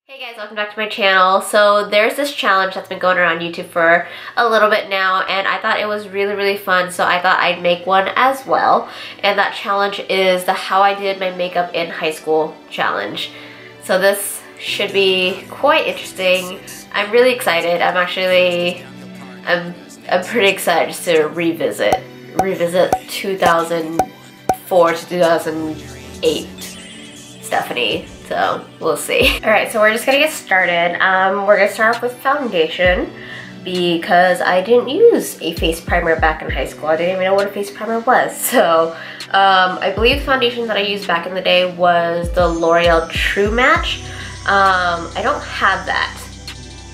Hey guys, welcome back to my channel. So there's this challenge that's been going around YouTube for a little bit now, and I thought it was really fun, so I thought I'd make one as well. And that challenge is the How I Did My Makeup in High School challenge. So this should be quite interesting. I'm really excited. I'm pretty excited just to revisit 2004 to 2008 Stephanie. So we'll see. Alright, so we're just gonna get started. We're gonna start off with foundation because I didn't use a face primer back in high school. I didn't even know what a face primer was. So I believe the foundation that I used back in the day was the L'Oreal True Match. I don't have that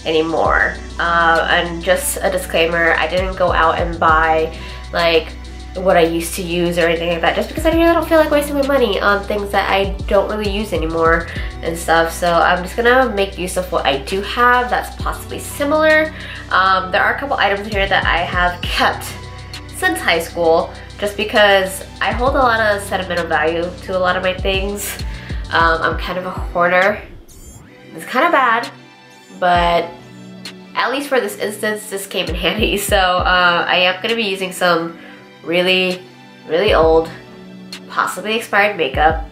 anymore. And just a disclaimer, I didn't go out and buy like what I used to use or anything like that, just because I really don't feel like wasting my money on things that I don't really use anymore and stuff. So I'm just gonna make use of what I do have that's possibly similar. There are a couple items here that I have kept since high school just because I hold a lot of sentimental value to a lot of my things. I'm kind of a hoarder. It's kind of bad, but at least for this instance, this came in handy. So I am gonna be using some really old, possibly expired makeup.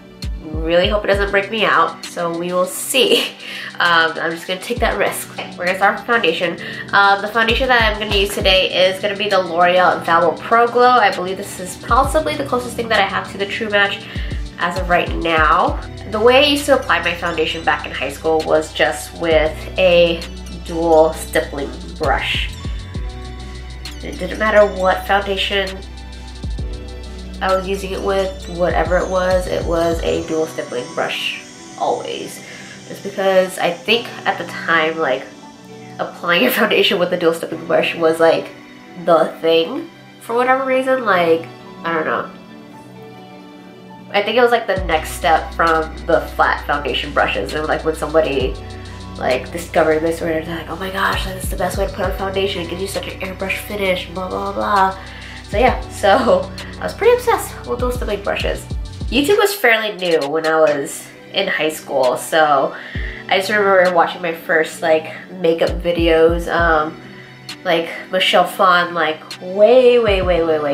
Really hope it doesn't break me out, so we will see. I'm just gonna take that risk. Okay, we're gonna start with foundation. The foundation that I'm gonna use today is gonna be the L'Oreal Infallible Pro Glow. I believe this is possibly the closest thing that I have to the True Match as of right now. The way I used to apply my foundation back in high school was just with a dual stippling brush. It didn't matter what foundation I was using it with, whatever it was a dual stippling brush always. Just because I think at the time, like, applying a foundation with a dual stippling brush was like the thing for whatever reason. Like, I don't know. I think it was like the next step from the flat foundation brushes, and like when somebody like discovered this, where they're like, oh my gosh, this is the best way to put on foundation, it gives you such an airbrush finish, blah blah blah. So yeah, so I was pretty obsessed with those stippling brushes. YouTube was fairly new when I was in high school, so I just remember watching my first like makeup videos, like Michelle Phan, like way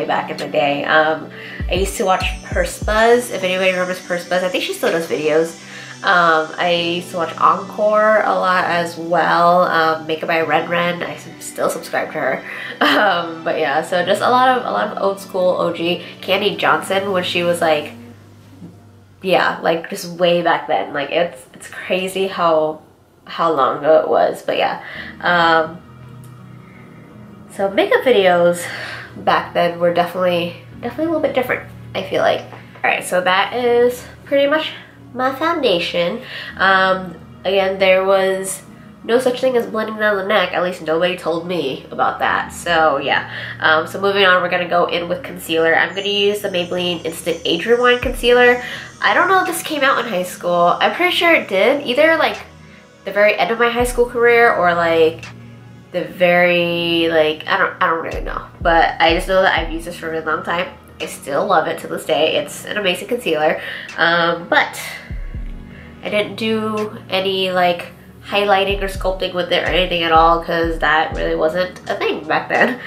back in the day. I used to watch Purse Buzz, if anybody remembers Purse Buzz. I think she still does videos. I used to watch Encore a lot as well. Makeup by Ren. I still subscribe to her. But yeah, so just a lot of old school OG. Candy Johnson, when she was like, yeah, like just way back then. Like it's crazy how long ago it was. But yeah, so makeup videos back then were definitely a little bit different, I feel like. All right, so that is pretty much my foundation. Again, there was no such thing as blending down the neck. At least nobody told me about that. So yeah. So moving on, we're gonna go in with concealer. I'm gonna use the Maybelline Instant Age Rewind Concealer. I don't know if this came out in high school. I'm pretty sure it did. Either like the very end of my high school career or like the very like I don't really know. But I just know that I've used this for a really long time. I still love it to this day. It's an amazing concealer. But I didn't do any like highlighting or sculpting with it or anything at all because that really wasn't a thing back then.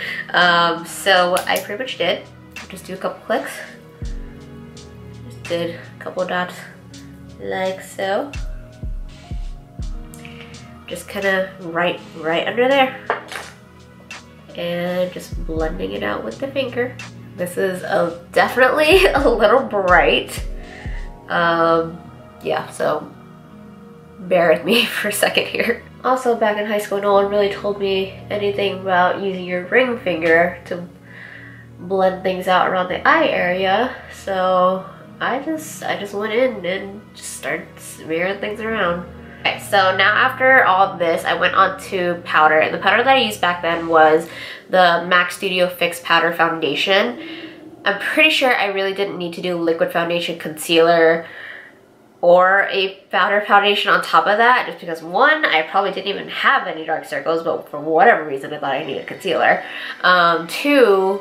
So what I pretty much did, just do a couple clicks. Just did a couple dots like so. Just kind of right under there. And just blending it out with the finger. This is definitely a little bright. Yeah, so bear with me for a second here. Also, back in high school, no one really told me anything about using your ring finger to blend things out around the eye area. So I just went in and just started smearing things around. Okay, so now after all of this, I went on to powder, and the powder that I used back then was the MAC Studio Fix Powder Foundation. I'm pretty sure I really didn't need to do liquid foundation, concealer, or a powder foundation on top of that, just because one, I probably didn't even have any dark circles, but for whatever reason I thought I needed concealer. Two,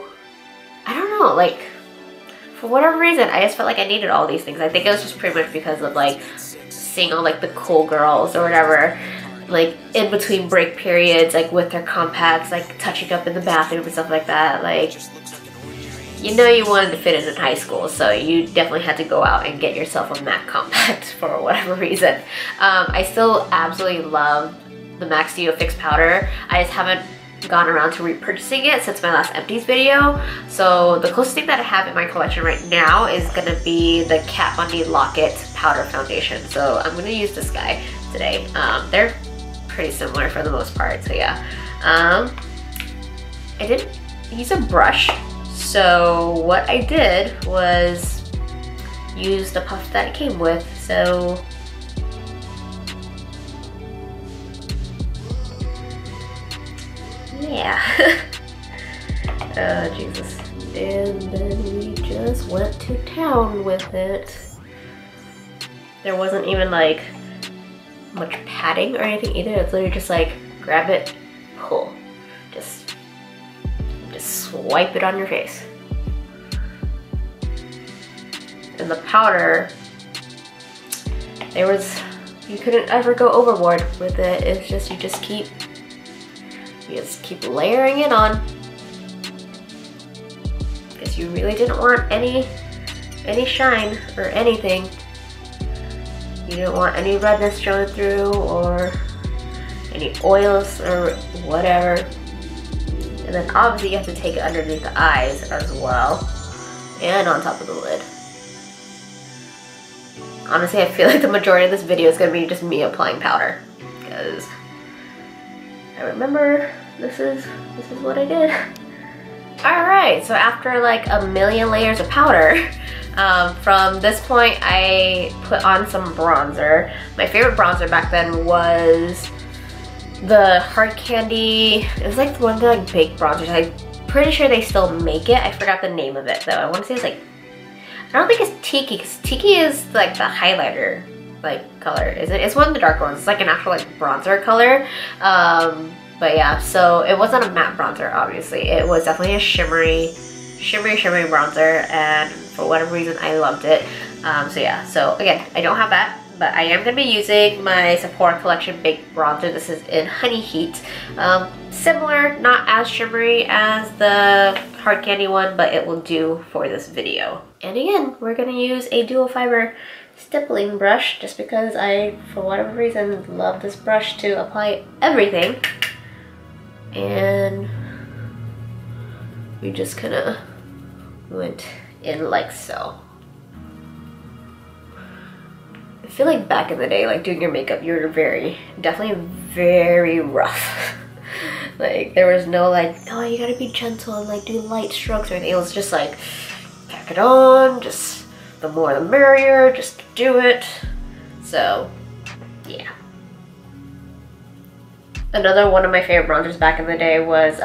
I don't know, like for whatever reason I just felt like I needed all these things. I think it was just pretty much because of like seeing all like the cool girls or whatever, like in between break periods, like with their compacts, like touching up in the bathroom and stuff like that. Like, you know, you wanted to fit in high school, so you definitely had to go out and get yourself a MAC compact for whatever reason. I still absolutely love the MAC Studio Fix powder. I just haven't gone around to repurchasing it since my last empties video. So the closest thing that I have in my collection right now is gonna be the Kat Von D Lock-It powder foundation. So I'm gonna use this guy today. They're pretty similar for the most part, so yeah. I didn't use a brush, so what I did was use the puff that it came with. So yeah. Oh, Jesus. And then we just went to town with it. There wasn't even like much padding or anything either. It's literally just like grab it, pull. Just swipe it on your face. And the powder, you couldn't ever go overboard with it. It's just, you just keep layering it on, because you really didn't want any shine or anything. You didn't want any redness showing through or any oils or whatever. And then obviously you have to take it underneath the eyes as well, and on top of the lid. Honestly, I feel like the majority of this video is going to be just me applying powder, because I remember this is what I did. Alright, so after like a million layers of powder, from this point I put on some bronzer. My favorite bronzer back then was the Hard Candy. It was like one of the like baked bronzers. I'm pretty sure they still make it. I forgot the name of it though. I want to say it's like, I don't think it's Tiki, because Tiki is like the highlighter like color, isn't it? It's one of the darker ones. It's like an actual like bronzer color. But yeah, so it wasn't a matte bronzer, obviously. It was definitely a shimmery bronzer, and for whatever reason, I loved it. So yeah, so again, I don't have that, but I am going to be using my Sephora Collection Baked Bronzer. This is in Honey Heat. Similar, not as shimmery as the Hard Candy one, but it will do for this video. And again, we're going to use a dual fiber stippling brush, just because I, for whatever reason, love this brush to apply everything. And we just kind of went in like so. I feel like back in the day, like doing your makeup, you were definitely very rough. Like there was no like, oh, you gotta be gentle and like do light strokes or anything. It was just like, pack it on, just the more the merrier, just do it. So yeah. Another one of my favorite bronzers back in the day was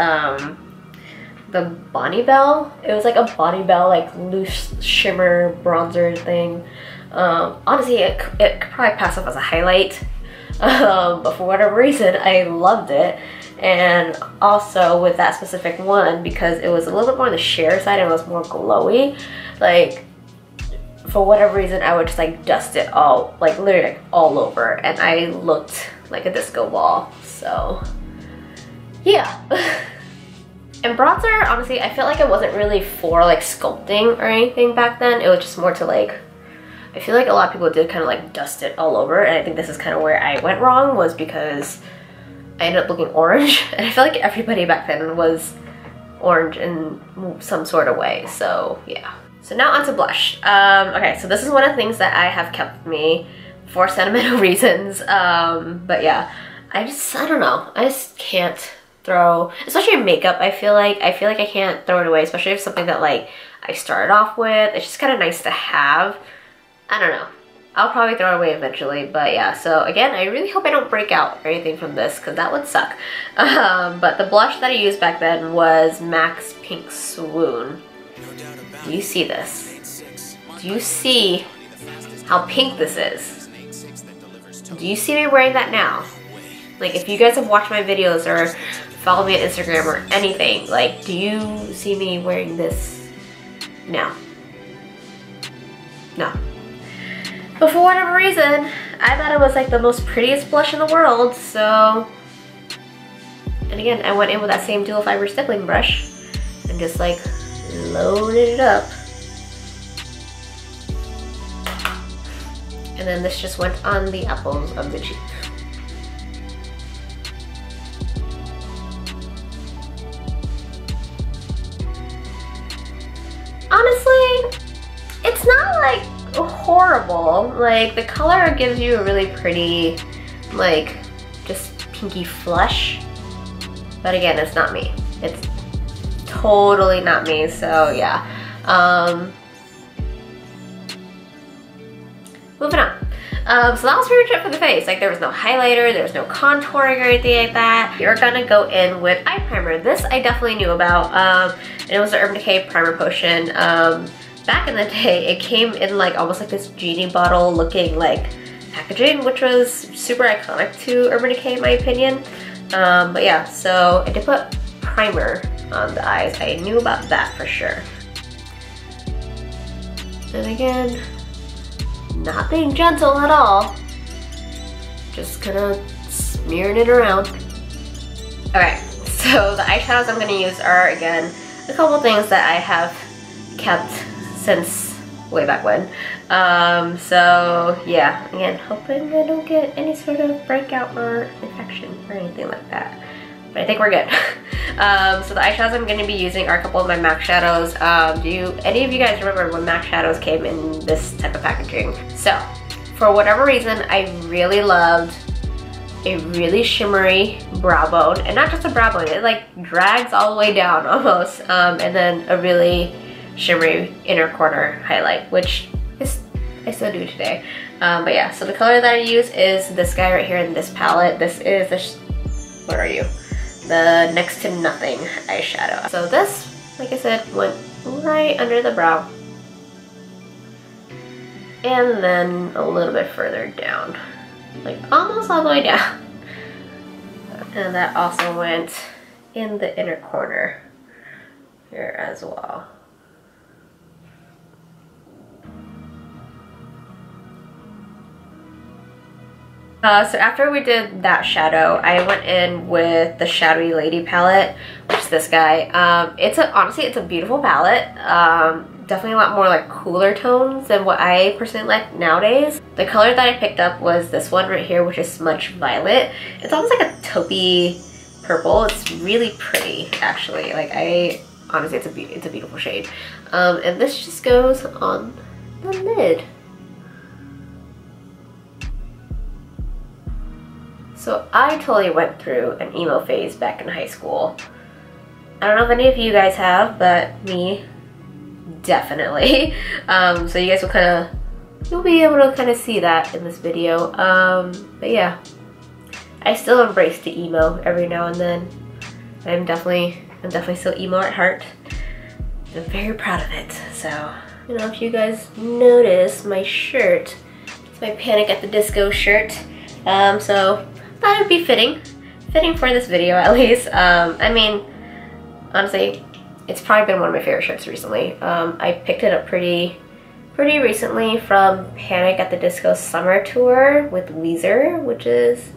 the Bonnie Bell. It was like a Bonnie Bell like loose shimmer bronzer thing. Honestly, it could probably pass off as a highlight, but for whatever reason, I loved it. And also with that specific one, because it was a little bit more on the sheer side and it was more glowy, like for whatever reason, I would just like dust it all, like literally like all over, and I looked like a disco ball. So yeah. And bronzer, honestly, I felt like it wasn't really for like sculpting or anything back then. It was just more to like, I feel like a lot of people did kind of like dust it all over, and I think this is kind of where I went wrong, was because I ended up looking orange, and I feel like everybody back then was orange in some sort of way. So yeah. So now onto blush. Okay, so this is one of the things that I have kept with me for sentimental reasons. But yeah, I don't know. I just can't throw, especially in makeup, I feel like I can't throw it away, especially if something that like I started off with. It's just kind of nice to have. I don't know. I'll probably throw it away eventually, but yeah. So again, I really hope I don't break out or anything from this, because that would suck. But the blush that I used back then was MAC's Pink Swoon. Do you see this? Do you see how pink this is? Do you see me wearing that now? Like, if you guys have watched my videos or follow me on Instagram or anything, like, do you see me wearing this now? No. But for whatever reason, I thought it was like the most prettiest blush in the world, so. And again, I went in with that same dual fiber stippling brush and just like loaded it up. And then this just went on the apples of the cheek. Honestly, it's not like horrible. Like the color gives you a really pretty, like just pinky flush. But again, it's not me. It's totally not me, so yeah. Moving on. So that was pretty much it for the face. Like there was no highlighter, there was no contouring or anything like that. You're gonna go in with eye primer. This I definitely knew about. And it was the Urban Decay Primer Potion. Back in the day, it came in like almost like this genie bottle looking like packaging, which was super iconic to Urban Decay in my opinion. But yeah, so I did put primer on the eyes. I knew about that for sure. And again, not being gentle at all. Just kind of smearing it around. Okay, so the eyeshadows I'm gonna use are, again, a couple things that I have kept since way back when. So yeah, again, hoping I don't get any sort of breakout or infection or anything like that. But I think we're good. So the eyeshadows I'm going to be using are a couple of my MAC shadows. Do any of you guys remember when MAC shadows came in this type of packaging? So for whatever reason, I really loved a really shimmery brow bone, and not just a brow bone, it like drags all the way down almost, and then a really shimmery inner corner highlight, which I still do today. But yeah, so the color that I use is this guy right here in this palette. This is what are you? The Next to Nothing eyeshadow. So this, like I said, went right under the brow. And then a little bit further down. Like almost all the way down. And that also went in the inner corner here as well. So after we did that shadow, I went in with the Shadowy Lady palette, which is this guy. Honestly, it's a beautiful palette. Definitely a lot more like cooler tones than what I personally like nowadays. The color that I picked up was this one right here, which is Smudge Violet. It's almost like a taupey purple. It's really pretty, actually. Like honestly, it's a beautiful shade. And this just goes on the lid. So I totally went through an emo phase back in high school. I don't know if any of you guys have, but me, definitely. So you guys will you'll be able to kind of see that in this video. But yeah, I still embrace the emo every now and then. I'm definitely still emo at heart. I'm very proud of it. So, you know, if you guys notice my shirt, it's my Panic at the Disco shirt. So thought it'd be fitting for this video at least. I mean, honestly, it's probably been one of my favorite shirts recently. I picked it up pretty recently from Panic at the Disco Summer Tour with Weezer, which is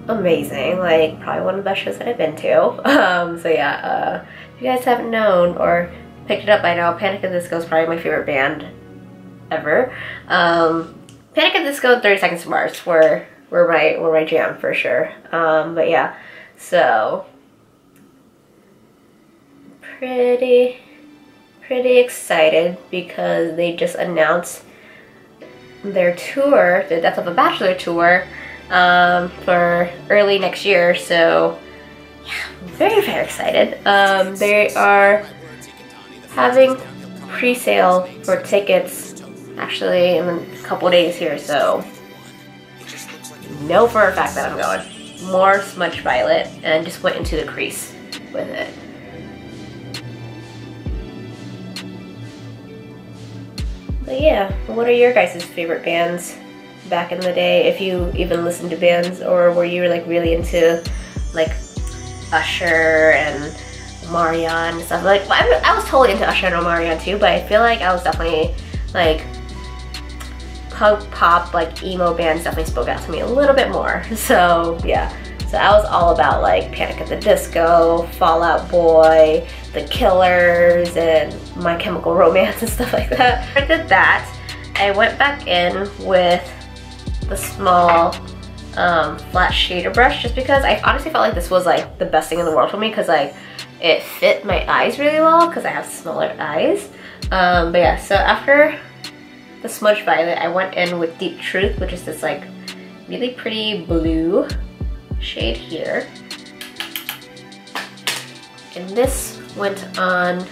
amazing. Like, probably one of the best shows that I've been to. So yeah, if you guys haven't known or picked it up by now, Panic at the Disco is probably my favorite band ever. Panic at the Disco and 30 Seconds to Mars were my jam for sure. But yeah, so pretty excited because they just announced their tour, the Death of a Bachelor tour, for early next year. So yeah, very excited. They are having pre-sale for tickets actually in a couple days here, so know for a fact that I'm going. More Smudge Violet, and just went into the crease with it. But yeah, what are your guys' favorite bands back in the day? If you even listened to bands, or were you like really into like Usher and Omarion and stuff? Like, I was totally into Usher and Omarion too, but I feel like I was definitely like punk pop, like emo bands definitely spoke out to me a little bit more. So yeah, so I was all about like Panic at the Disco, Fall Out Boy, The Killers, and My Chemical Romance and stuff like that. I did that. I went back in with the small flat shader brush just because I honestly felt like this was like the best thing in the world for me, because like it fit my eyes really well because I have smaller eyes. But yeah, so after the Smudge Violet, I went in with Deep Truth, which is this like really pretty blue shade here. And this went on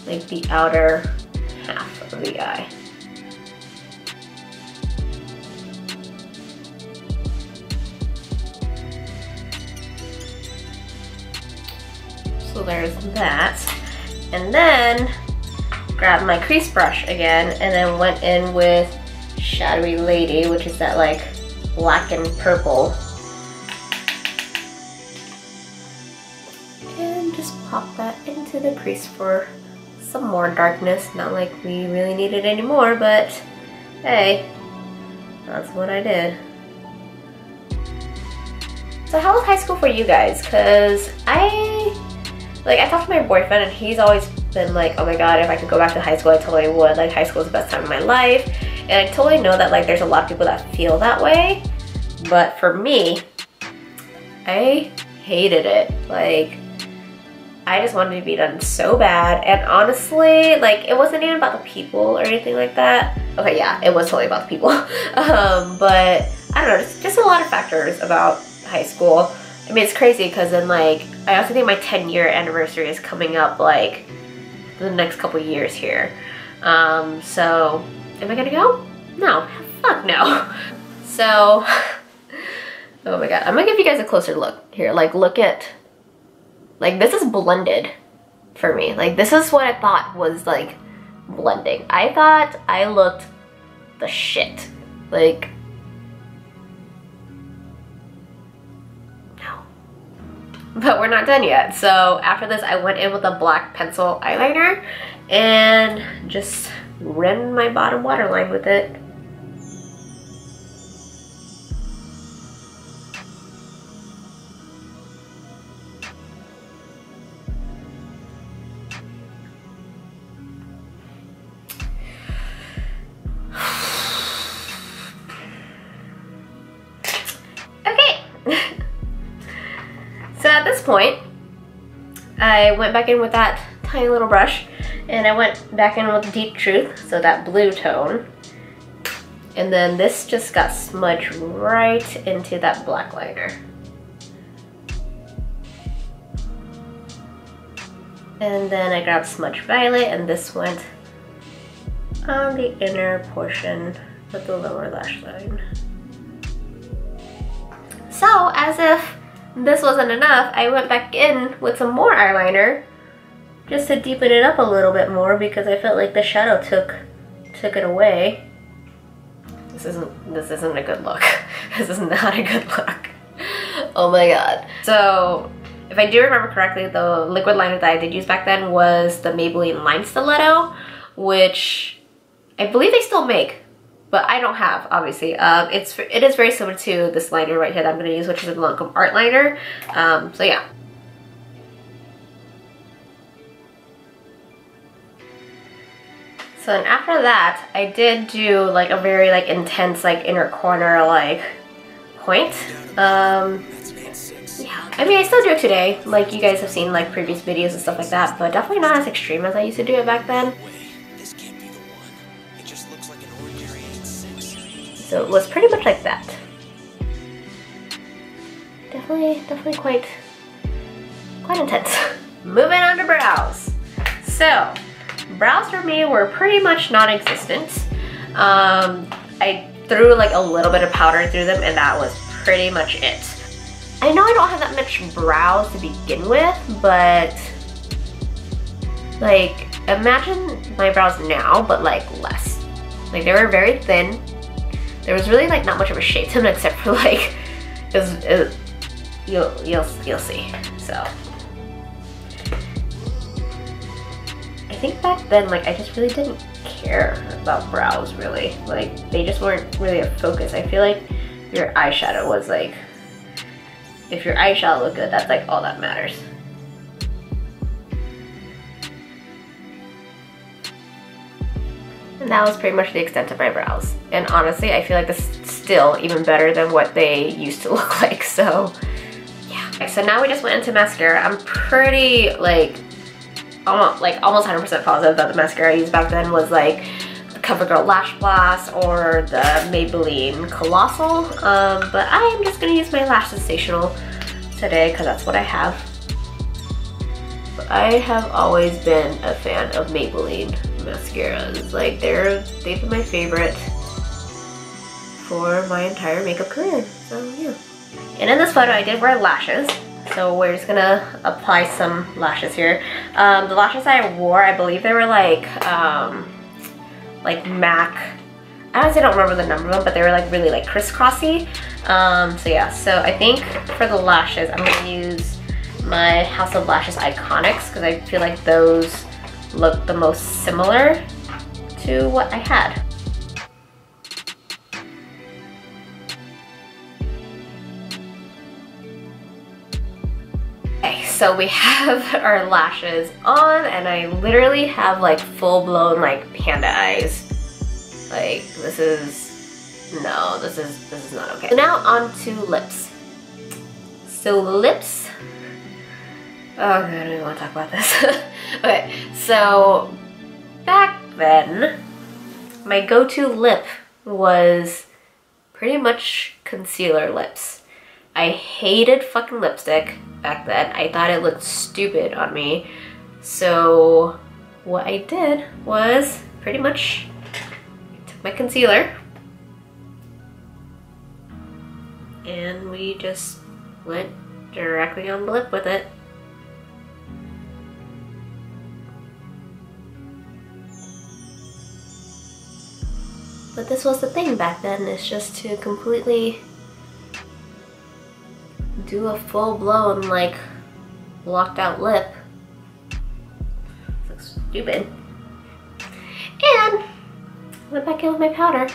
like the outer half of the eye. So there's that. And then grabbed my crease brush again and then went in with Shadowy Lady, which is that like black and purple. And just pop that into the crease for some more darkness. Not like we really need it anymore, but hey, that's what I did. So how was high school for you guys? Cause I talked to my boyfriend and he's always been like, oh my god, if I could go back to high school, I totally would. Like, high school is the best time of my life. And I totally know that like there's a lot of people that feel that way. But for me, I hated it. Like, I just wanted to be done so bad. And honestly, like, it wasn't even about the people or anything like that. Okay, yeah, it was totally about the people. But I don't know, just a lot of factors about high school. I mean, it's crazy because then like, I also think my 10-year anniversary is coming up like the next couple years here. So am I gonna go? No, fuck no. So, oh my god, I'm gonna give you guys a closer look here. Like, look at, like, this is blended for me. Like, this is what I thought was like blending. I thought I looked the shit. Like, but we're not done yet. So after this, I went in with a black pencil eyeliner and just ran my bottom waterline with it. So at this point, I went back in with that tiny little brush and I went back in with Deep Truth, so that blue tone. And then this just got smudged right into that black liner. And then I grabbed Smudge Violet and this went on the inner portion of the lower lash line. So as if this wasn't enough, I went back in with some more eyeliner just to deepen it up a little bit more because I felt like the shadow took it away. This isn't a good look. This is not a good look. Oh my god. So if I do remember correctly, the liquid liner that I did use back then was the Maybelline Line Stiletto, which I believe they still make, but I don't have, obviously. It is very similar to this liner right here that I'm going to use, which is the Lancome Art Liner. So yeah. So then after that, I did do like a very like intense like inner corner like point. Yeah, I mean I still do it today, like you guys have seen like previous videos and stuff like that, but definitely not as extreme as I used to do it back then. So it was pretty much like that. Definitely quite intense. Moving on to brows. So brows for me were pretty much non-existent. I threw like a little bit of powder through them and that was pretty much it. I know I don't have that much brows to begin with, but like imagine my brows now, but like less. Like they were very thin. There was really like not much of a shape to them except for like, you'll see. So I think back then, like, I just really didn't care about brows, really. Like, they just weren't really a focus. I feel like your eyeshadow was like, if your eyeshadow looked good, that's like all that matters. And that was pretty much the extent of my brows. And honestly, I feel like this is still even better than what they used to look like, so yeah. Okay, so now we just went into mascara. I'm pretty almost 100% positive that the mascara I used back then was like the CoverGirl Lash Blast or the Maybelline Colossal. But I am just gonna use my Lash Sensational today because that's what I have. But I have always been a fan of Maybelline mascaras. Like, they've been my favorite for my entire makeup career, so yeah. And in this photo I did wear lashes, so we're just gonna apply some lashes here. The lashes I wore, I believe they were like MAC, I honestly don't remember the number of them, but they were like really like crisscrossy. So yeah, so I think for the lashes I'm gonna use my House of Lashes Iconics because I feel like those look the most similar to what I had. Okay, so we have our lashes on and I literally have like full-blown like panda eyes. Like, this is not okay. So now on to lips. So lips, oh god, I don't even want to talk about this. Okay, so back then, my go-to lip was pretty much concealer lips. I hated fucking lipstick back then. I thought it looked stupid on me. So what I did was pretty much took my concealer and we just went directly on the lip with it. But this was the thing back then, is just to completely do a full-blown, like, blocked out lip. This looks stupid. And went back in with my powder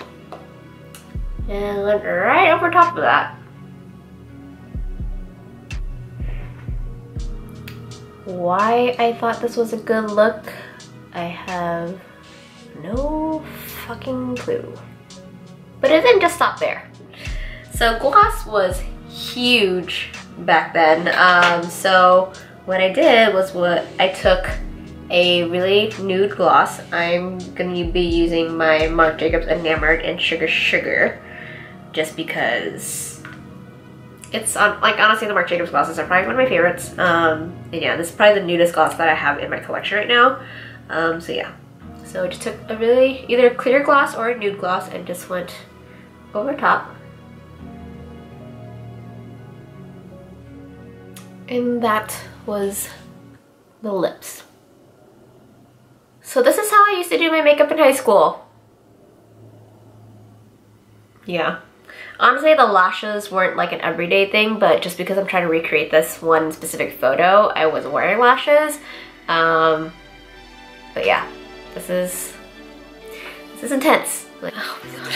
and went right over top of that. Why I thought this was a good look, I have no fucking clue. But it didn't just stop there. So gloss was huge back then. So what I did was I took a really nude gloss. I'm gonna be using my Marc Jacobs Enamored in Sugar Sugar just because it's like, honestly, the Marc Jacobs glosses are probably one of my favorites. And yeah, this is probably the nudest gloss that I have in my collection right now. So yeah. So I just took a really either clear gloss or a nude gloss and just went over top. And that was the lips. So this is how I used to do my makeup in high school. Yeah. Honestly, the lashes weren't like an everyday thing, but just because I'm trying to recreate this one specific photo, I was wearing lashes. But yeah. This is intense. Like, oh my god.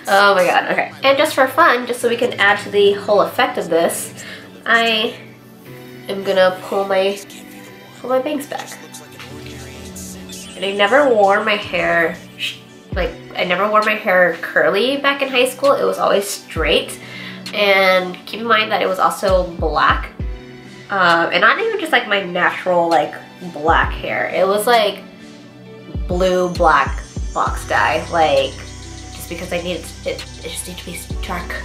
Oh my god, okay. And just for fun, just so we can add to the whole effect of this, I am gonna pull my bangs back. And I never wore my hair, I never wore my hair curly back in high school. It was always straight. And keep in mind that it was also black. And not even just like my natural like black hair. It was like blue black box dye, like, just because I needed it just needed to be dark.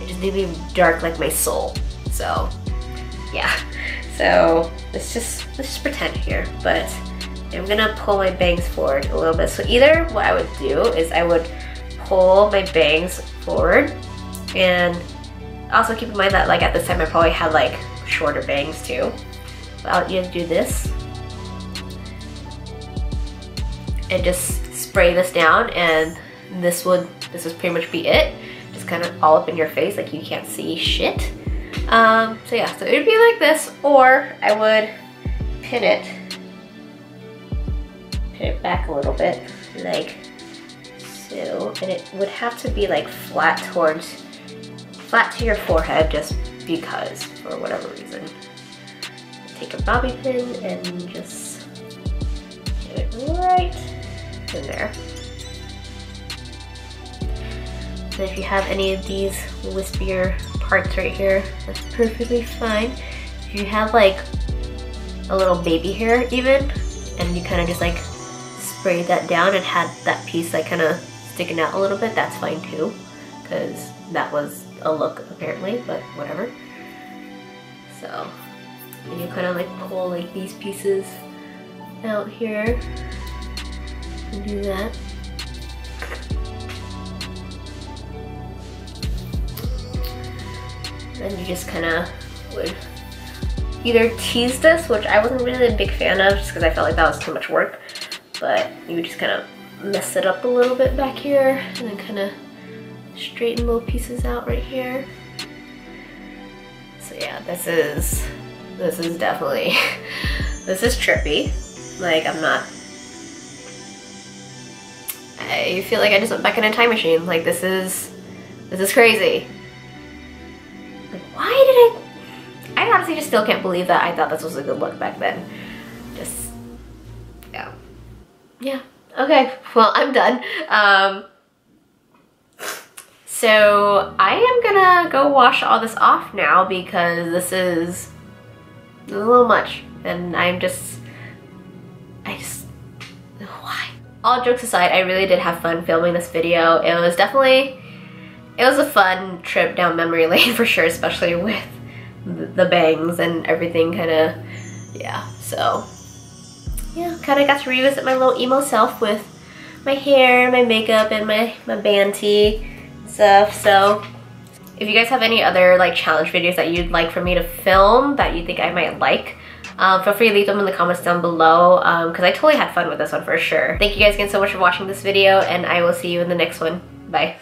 It just needed to be dark like my soul. So yeah, so let's just pretend here. But I'm gonna pull my bangs forward a little bit. So either what I would do is I would pull my bangs forward, and also keep in mind that like at this time I probably had like shorter bangs too. But I'll either do this and just spray this down, and this would pretty much be it. Just kind of all up in your face, like you can't see shit. So yeah, so it would be like this, or I would pin it it back a little bit, like so, and it would have to be like flat to your forehead, just because, for whatever reason. Take a bobby pin and just get it right in there. And if you have any of these wispier parts right here, that's perfectly fine. If you have like a little baby hair even, and you kind of just like sprayed that down and had that piece like kind of sticking out a little bit, that's fine too, because that was a look apparently, but whatever. So, and you kind of like pull like these pieces out here and do that. Then you just kind of would either tease this, which I wasn't really a big fan of just because I felt like that was too much work, but you would just kind of mess it up a little bit back here and then kind of straighten little pieces out right here. So yeah, this is definitely, this is trippy. Like I feel like I just went back in a time machine. Like this is crazy. Like why did I honestly just still can't believe that I thought this was a good look back then. Just, yeah. Yeah, okay, well, I'm done. So I am gonna go wash all this off now because this is a little much, and I just, why? All jokes aside, I really did have fun filming this video. It was a fun trip down memory lane for sure, especially with the bangs and everything kind of, yeah, so yeah, kind of got to revisit my little emo self with my hair, my makeup, and my band tee and stuff. So if you guys have any other like challenge videos that you'd like for me to film that you think I might like, feel free to leave them in the comments down below, because I totally had fun with this one for sure. Thank you guys again so much for watching this video, and I will see you in the next one. Bye.